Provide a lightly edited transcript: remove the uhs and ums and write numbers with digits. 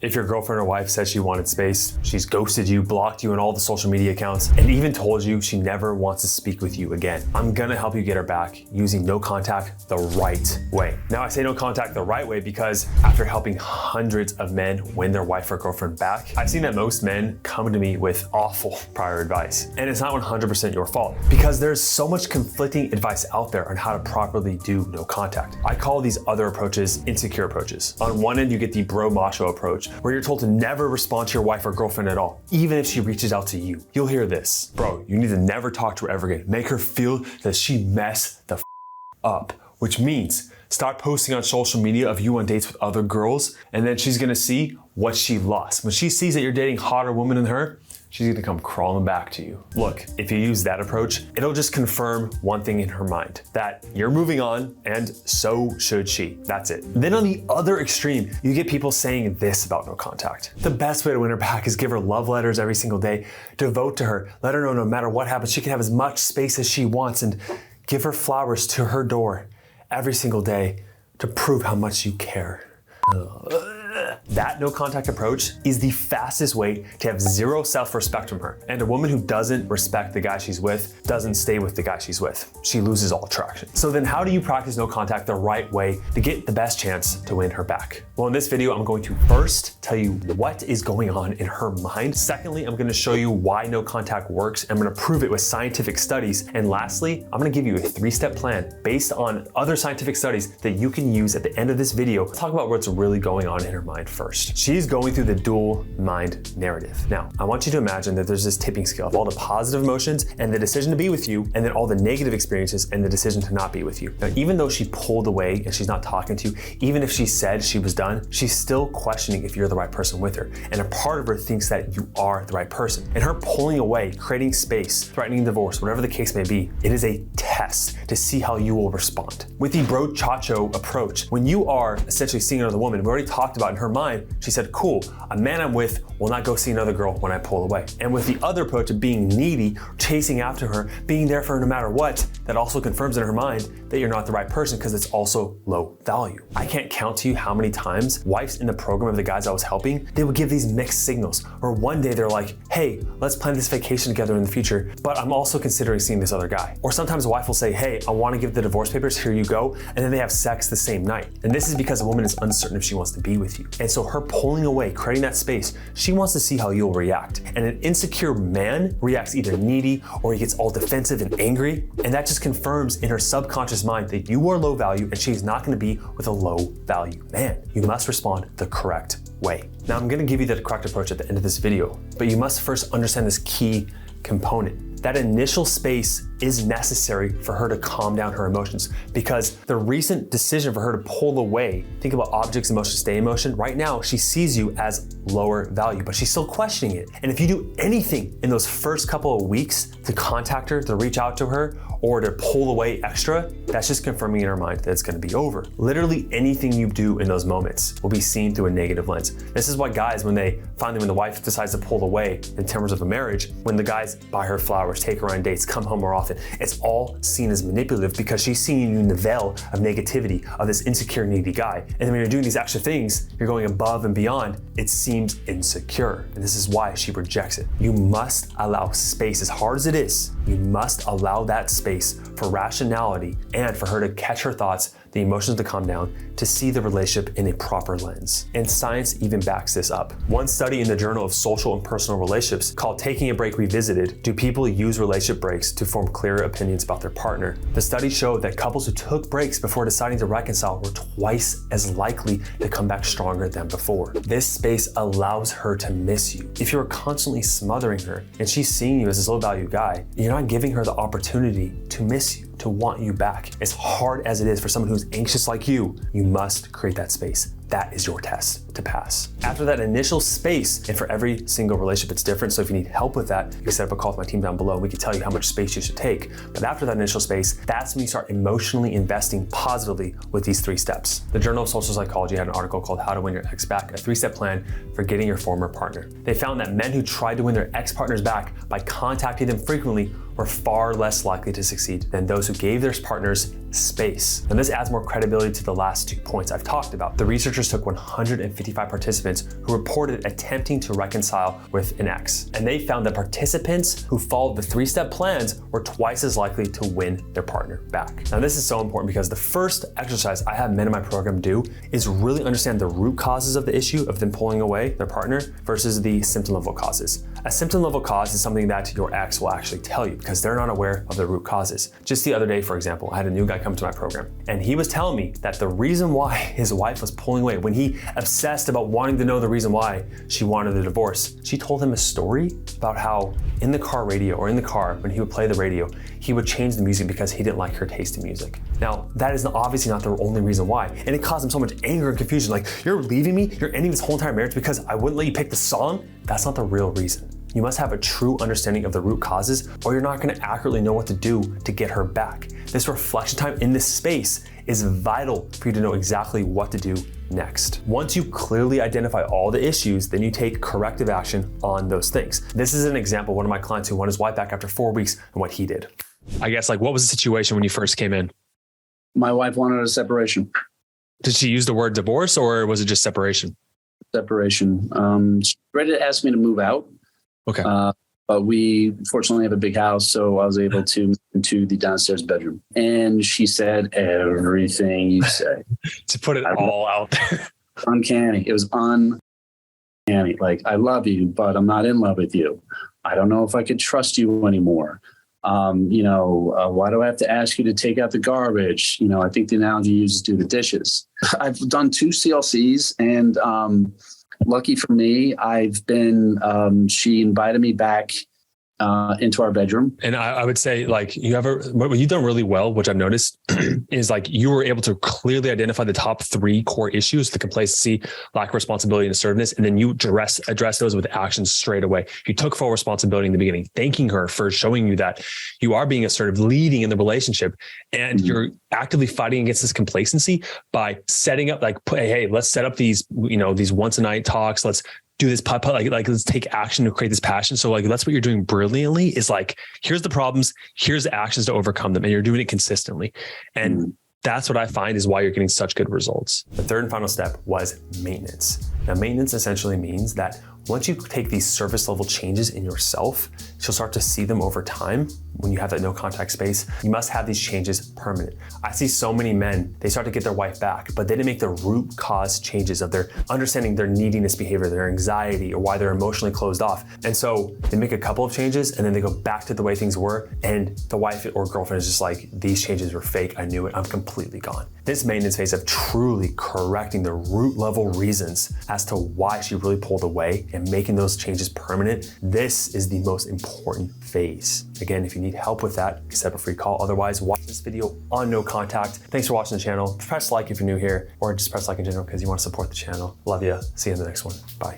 If your girlfriend or wife says she wanted space, she's ghosted you, blocked you on all the social media accounts, and even told you she never wants to speak with you again, I'm gonna help you get her back using no contact the right way. Now I say no contact the right way because after helping hundreds of men win their wife or girlfriend back, I've seen that most men come to me with awful prior advice. And it's not 100% your fault because there's so much conflicting advice out there on how to properly do no contact. I call these other approaches insecure approaches. On one end, you get the bro macho approach where you're told to never respond to your wife or girlfriend at all, even if she reaches out to you. You'll hear this: bro, you need to never talk to her ever again. Make her feel that she messed the up, which means start posting on social media of you on dates with other girls, and then she's gonna see what she lost. When she sees that you're dating hotter women than her, she's gonna come crawling back to you. Look, if you use that approach, it'll just confirm one thing in her mind, that you're moving on and so should she. That's it. Then on the other extreme, you get people saying this about no contact: the best way to win her back is give her love letters every single day, devote to her, let her know no matter what happens, she can have as much space as she wants, and give her flowers to her door every single day to prove how much you care. That no contact approach is the fastest way to have zero self-respect from her. And a woman who doesn't respect the guy she's with doesn't stay with the guy she's with. She loses all attraction. So then how do you practice no contact the right way to get the best chance to win her back? Well, in this video, I'm going to first tell you what is going on in her mind. Secondly, I'm going to show you why no contact works. I'm going to prove it with scientific studies. And lastly, I'm going to give you a 3-step plan based on other scientific studies that you can use at the end of this video. Talk about what's really going on in her mind first. She's going through the dual mind narrative. Now, I want you to imagine that there's this tipping scale of all the positive emotions and the decision to be with you, and then all the negative experiences and the decision to not be with you. Now, even though she pulled away and she's not talking to you, even if she said she was done, she's still questioning if you're the right person with her. And a part of her thinks that you are the right person. And her pulling away, creating space, threatening divorce, whatever the case may be, it is a test to see how you will respond. With the bro chacho approach, when you are essentially seeing another woman, we already talked about in her mind, she said, cool, a man I'm with will not go see another girl when I pull away. And with the other approach of being needy, chasing after her, being there for her no matter what, that also confirms in her mind that you're not the right person because it's also low value. I can't count to you how many times wives in the program of the guys I was helping, they would give these mixed signals. Or one day they're like, hey, let's plan this vacation together in the future, but I'm also considering seeing this other guy. Or sometimes a wife will say, hey, I want to give the divorce papers, here you go. And then they have sex the same night. And this is because a woman is uncertain if she wants to be with you. And so her pulling away, creating that space, she wants to see how you'll react. And an insecure man reacts either needy or he gets all defensive and angry. And that just confirms in her subconscious mind that you are low value and she's not going to be with a low value man. You must respond the correct way. Now I'm going to give you the correct approach at the end of this video, but you must first understand this key component. That initial space is necessary for her to calm down her emotions, because the recent decision for her to pull away, think about objects, emotions, stay in motion. Right now, she sees you as lower value, but she's still questioning it. And if you do anything in those first couple of weeks to contact her, to reach out to her, or to pull away extra, that's just confirming in her mind that it's gonna be over. Literally anything you do in those moments will be seen through a negative lens. This is why guys, when the wife decides to pull away in terms of a marriage, when the guys buy her flowers, take her on dates, come home more often, it's all seen as manipulative because she's seeing you in the veil of negativity of this insecure, needy guy. And then when you're doing these extra things, you're going above and beyond, it seems insecure. And this is why she rejects it. You must allow space, as hard as it is, you must allow that space for rationality and for her to catch her thoughts, the emotions to calm down, to see the relationship in a proper lens. And science even backs this up. One study in the Journal of Social and Personal Relationships called Taking a Break Revisited, do people use relationship breaks to form clearer opinions about their partner? The study showed that couples who took breaks before deciding to reconcile were twice as likely to come back stronger than before. This space allows her to miss you. If you're constantly smothering her and she's seeing you as this low value guy, you're not giving her the opportunity to miss you, to want you back. As hard as it is for someone who's anxious like you must create that space. That is your test to pass. After that initial space, and for every single relationship it's different, so if you need help with that, you can set up a call with my team down below. We can tell you how much space you should take. But after that initial space, that's when you start emotionally investing positively with these 3 steps. The Journal of Social Psychology had an article called How to Win Your Ex Back, a 3-step plan for getting your former partner. They found that men who tried to win their ex-partners back by contacting them frequently were far less likely to succeed than those who gave their partners space. And this adds more credibility to the last 2 points I've talked about. The researchers took 155 participants who reported attempting to reconcile with an ex. And they found that participants who followed the 3-step plans were twice as likely to win their partner back. Now this is so important because the first exercise I have men in my program do is really understand the root causes of the issue of them pulling away their partner versus the symptom level causes. A symptom level cause is something that your ex will actually tell you because they're not aware of the root causes. Just the other day, for example, I had a new guy come to my program and he was telling me that the reason why his wife was pulling away, when he obsessed about wanting to know the reason why she wanted the divorce, she told him a story about how in the car radio or in the car, when he would play the radio, he would change the music because he didn't like her taste in music. Now, that is obviously not the only reason why. And it caused him so much anger and confusion. Like, you're leaving me? You're ending this whole entire marriage because I wouldn't let you pick the song? That's not the real reason. You must have a true understanding of the root causes or you're not gonna accurately know what to do to get her back. This reflection time in this space is vital for you to know exactly what to do next. Once you clearly identify all the issues, then you take corrective action on those things. This is an example of one of my clients who won his wife back after 4 weeks and what he did. I guess, like, what was the situation when you first came in? My wife wanted a separation. Did she use the word divorce or was it just separation? Separation. She ready to ask me to move out. Okay. But we fortunately have a big house, so I was able to move into the downstairs bedroom. And she said everything you say. To put it all out there. Uncanny. It was uncanny. Like, I love you, but I'm not in love with you. I don't know if I could trust you anymore. Why do I have to ask you to take out the garbage? I think the analogy you use is do the dishes. I've done 2 CLCs and lucky for me, I've been, she invited me back into our bedroom. And I would say, like, what you've done really well, which I've noticed is like you were able to clearly identify the top 3 core issues: the complacency, lack of responsibility, and assertiveness. And then you address those with actions straight away. You took full responsibility in the beginning, thanking her for showing you that you are being assertive, leading in the relationship, and you're actively fighting against this complacency by setting up, like, hey, let's set up these once a night talks. Let's do this like let's take action to create this passion. So like, that's what you're doing brilliantly is like, here's the problems, here's the actions to overcome them. And you're doing it consistently. And that's what I find is why you're getting such good results. The third and final step was maintenance. Now, maintenance essentially means that once you take these surface level changes in yourself, you'll start to see them over time. When you have that no contact space, you must have these changes permanent. I see so many men, they start to get their wife back, but they didn't make the root cause changes of their understanding their neediness behavior, their anxiety, or why they're emotionally closed off. And so they make a couple of changes and then they go back to the way things were. And the wife or girlfriend is just like, these changes were fake. I knew it. I'm completely gone. This maintenance phase of truly correcting the root level reasons as to why she really pulled away and making those changes permanent, this is the most important phase. Again, if you need help with that, set up a free call. Otherwise, watch this video on no contact. Thanks for watching the channel. Press like if you're new here, or just press like in general because you want to support the channel. Love you. See you in the next one. Bye.